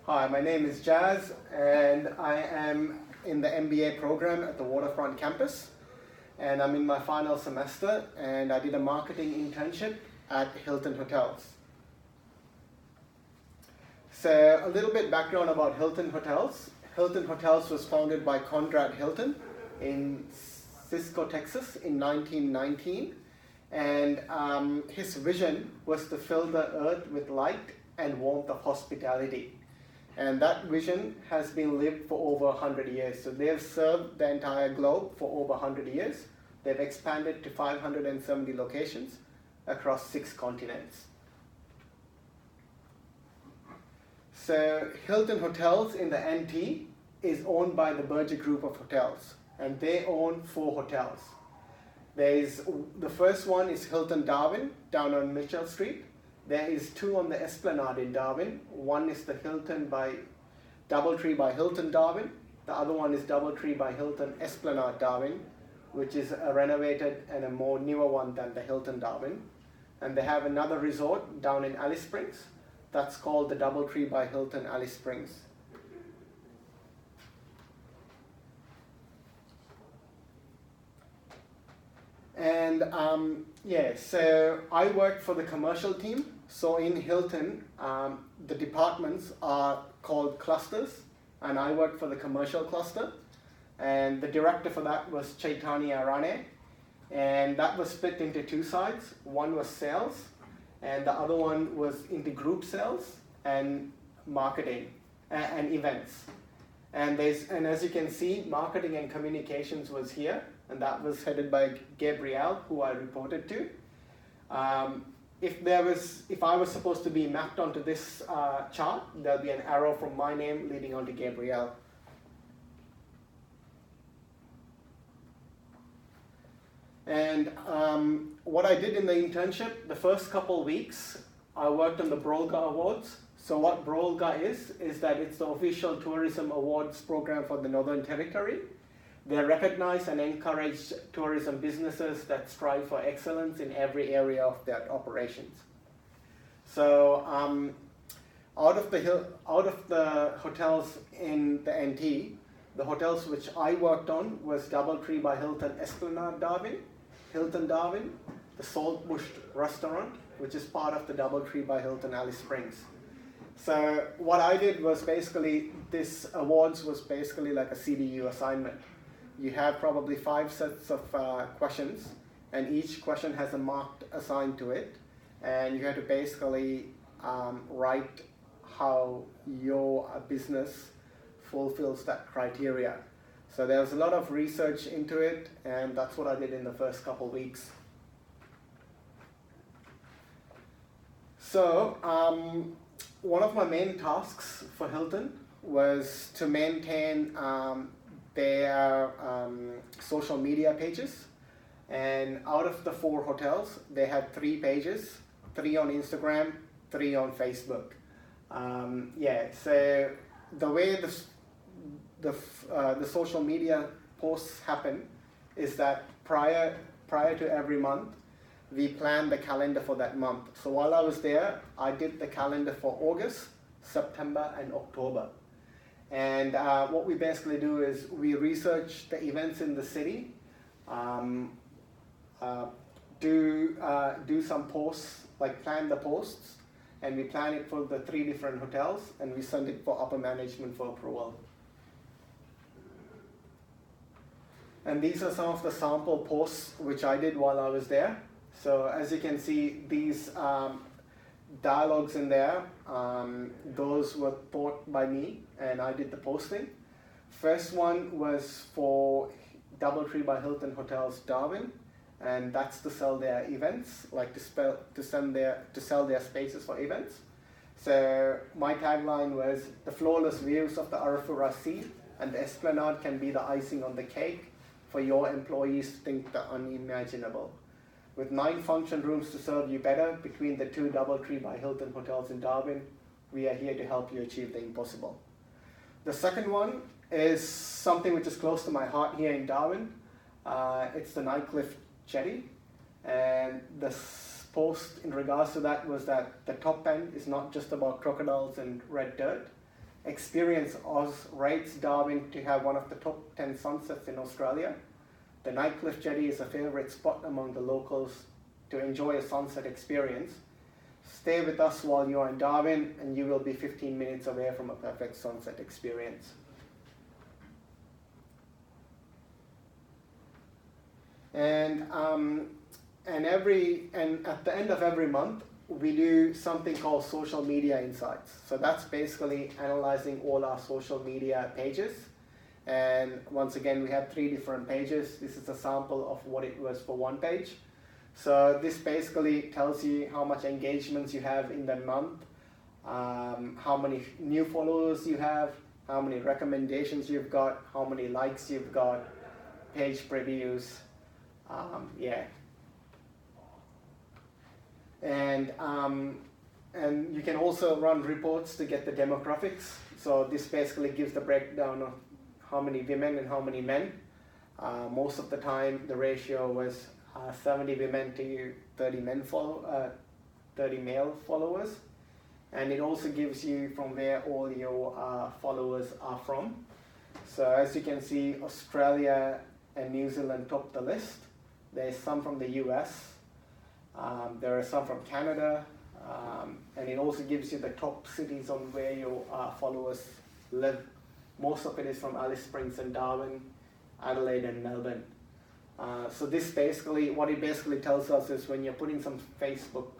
Hi, my name is Jazz, and I am in the MBA program at the Waterfront campus. And I'm in my final semester, and I did a marketing internship at Hilton Hotels. So a little bit background about Hilton Hotels. Hilton Hotels was founded by Conrad Hilton in Cisco, Texas in 1919. And his vision was to fill the earth with light and warmth of hospitality. And that vision has been lived for over 100 years. So they've served the entire globe for over 100 years. They've expanded to 570 locations across 6 continents. So Hilton Hotels in the NT is owned by the Berger Group of Hotels, and they own 4 hotels. The first one is Hilton Darwin down on Mitchell Street. There is 2 on the Esplanade in Darwin. One is the Doubletree by Hilton Darwin. The other one is Doubletree by Hilton Esplanade Darwin, which is a renovated and a more newer one than the Hilton Darwin. And they have another resort down in Alice Springs. That's called the Doubletree by Hilton Alice Springs. And so I work for the commercial team. So in Hilton, the departments are called clusters, and I work for the commercial cluster. And the director for that was Chaitanya Rane, and that was split into 2 sides. One was sales, and the other one was into group sales and marketing and events. And as you can see, marketing and communications was here, and that was headed by Gabrielle, who I reported to. If I was supposed to be mapped onto this chart, there'll be an arrow from my name leading onto Gabrielle. And what I did in the internship, the first couple weeks, I worked on the Brolga Awards. So what Brolga is that it's the official tourism awards program for the Northern Territory. They recognize and encourage tourism businesses that strive for excellence in every area of their operations. So out of the hotels in the NT, the hotels which I worked on was Doubletree by Hilton Esplanade Darwin, Hilton Darwin, the Saltbush Restaurant, which is part of the Doubletree by Hilton Alice Springs. So what I did was basically, this awards was basically like a CDU assignment. You have probably 5 sets of questions, and each question has a mark assigned to it, and you have to basically write how your business fulfills that criteria. So there's a lot of research into it, and that's what I did in the first couple weeks. So one of my main tasks for Hilton was to maintain their social media pages. And out of the 4 hotels, they had 3 pages, 3 on Instagram, 3 on Facebook. So the way the social media posts happen is that prior to every month, we plan the calendar for that month. So while I was there, I did the calendar for August, September, and October. And what we basically do is we research the events in the city, do some posts, like plan the posts, and we plan it for the 3 different hotels, and we send it for upper management for approval. And these are some of the sample posts which I did while I was there. So as you can see, these dialogues in there, those were thought by me, and I did the posting. First one was for Doubletree by Hilton Hotels Darwin, and that's to sell their events, like to sell their spaces for events. So my tagline was, the flawless views of the Arafura Sea and the Esplanade can be the icing on the cake for your employees to think the unimaginable. With 9 function rooms to serve you better between the 2 Doubletree by Hilton hotels in Darwin, we are here to help you achieve the impossible. The second one is something which is close to my heart here in Darwin. It's the Nightcliff Jetty, and the post in regards to that was that the top end is not just about crocodiles and red dirt. Experience Oz rates Darwin to have one of the top 10 sunsets in Australia. The Nightcliff Jetty is a favourite spot among the locals to enjoy a sunset experience. Stay with us while you are in Darwin and you will be 15 minutes away from a perfect sunset experience. And at the end of every month, we do something called social media insights. So that's basically analyzing all our social media pages. And once again, we have 3 different pages. This is a sample of what it was for one page. So this basically tells you how much engagements you have in the month, how many new followers you have, how many recommendations you've got, how many likes you've got, page previews, yeah. And you can also run reports to get the demographics. So this basically gives the breakdown of how many women and how many men. Most of the time the ratio was 70 women to 30 male followers. And it also gives you from where all your followers are from. So as you can see, Australia and New Zealand top the list. There's some from the US. There are some from Canada, and it also gives you the top cities on where your followers live. Most of it is from Alice Springs and Darwin, Adelaide and Melbourne. So this basically, what it basically tells us is when you're putting some Facebook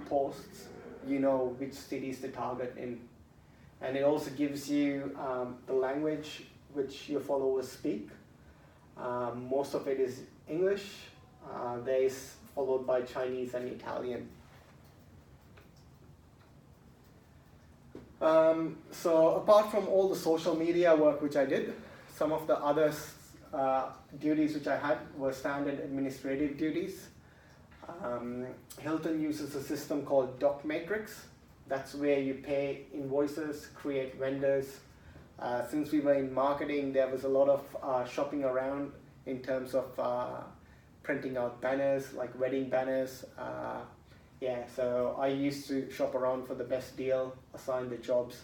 posts, you know which cities to target in. And it also gives you the language which your followers speak. Most of it is English. There's followed by Chinese and Italian. So apart from all the social media work which I did, some of the other duties which I had were standard administrative duties. Hilton uses a system called Doc Matrix. That's where you pay invoices, create vendors. Since we were in marketing, there was a lot of shopping around in terms of printing out banners, like wedding banners. Yeah, so I used to shop around for the best deal, assign the jobs,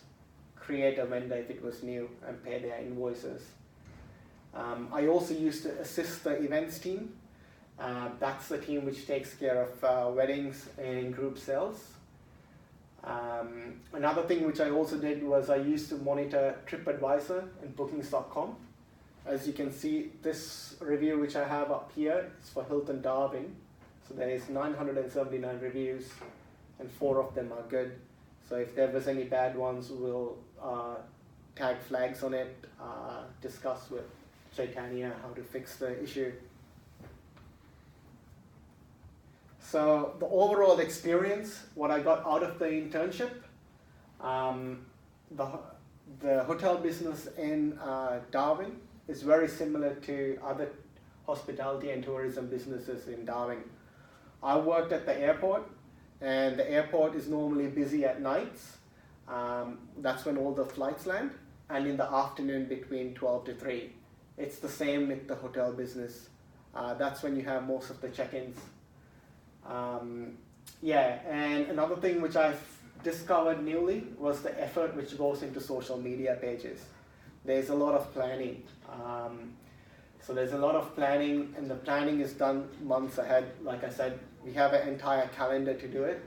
create a vendor if it was new, and pay their invoices. I also used to assist the events team. That's the team which takes care of weddings and group sales. Another thing which I also did was I used to monitor TripAdvisor and Bookings.com. As you can see, this review which I have up here is for Hilton Darwin. So there is 979 reviews and 4 of them are good. So if there was any bad ones, we'll tag flags on it, discuss with Chaitanya how to fix the issue. So the overall experience, what I got out of the internship, the hotel business in Darwin is very similar to other hospitality and tourism businesses in Darwin. I worked at the airport, and the airport is normally busy at nights. That's when all the flights land, and in the afternoon between 12 to 3. It's the same with the hotel business. That's when you have most of the check-ins. Yeah, and another thing which I've discovered newly was the effort which goes into social media pages. There's a lot of planning. So there's a lot of planning, and the planning is done months ahead. Like I said, we have an entire calendar to do it.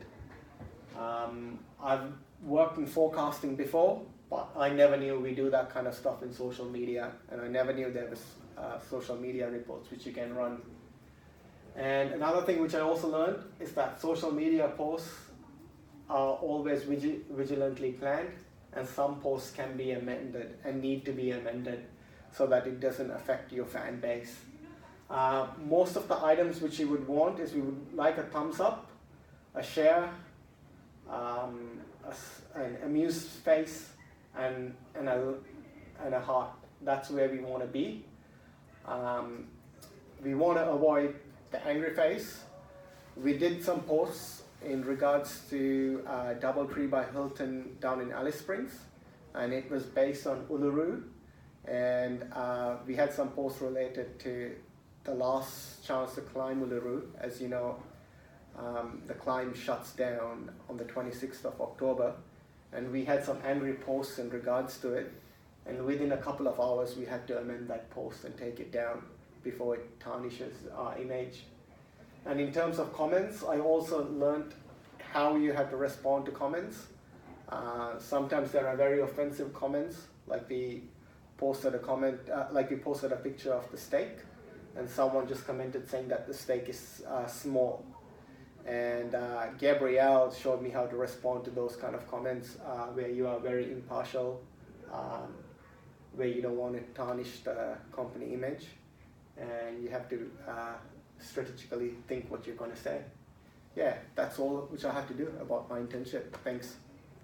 I've worked in forecasting before, but I never knew we do that kind of stuff in social media, and I never knew there was social media reports which you can run. And another thing which I also learned is that social media posts are always vigilantly planned, and some posts can be amended and need to be amended so that it doesn't affect your fan base. Most of the items which you would want is we would like a thumbs up, a share, an amused face, and a heart. That's where we want to be. We want to avoid the angry face. We did some posts in regards to Doubletree by Hilton down in Alice Springs, and it was based on Uluru, and we had some posts related to the last chance to climb Uluru. As you know, the climb shuts down on the 26th of October, and we had some angry posts in regards to it. And within a couple of hours, we had to amend that post and take it down before it tarnishes our image. And in terms of comments, I also learned how you have to respond to comments. Sometimes there are very offensive comments, like we posted a comment, like we posted a picture of the steak, and someone just commented saying that the steak is small. And Gabrielle showed me how to respond to those kind of comments where you are very impartial, where you don't want to tarnish the company image, and you have to strategically think what you're going to say. Yeah, that's all which I have to do about my internship. Thanks.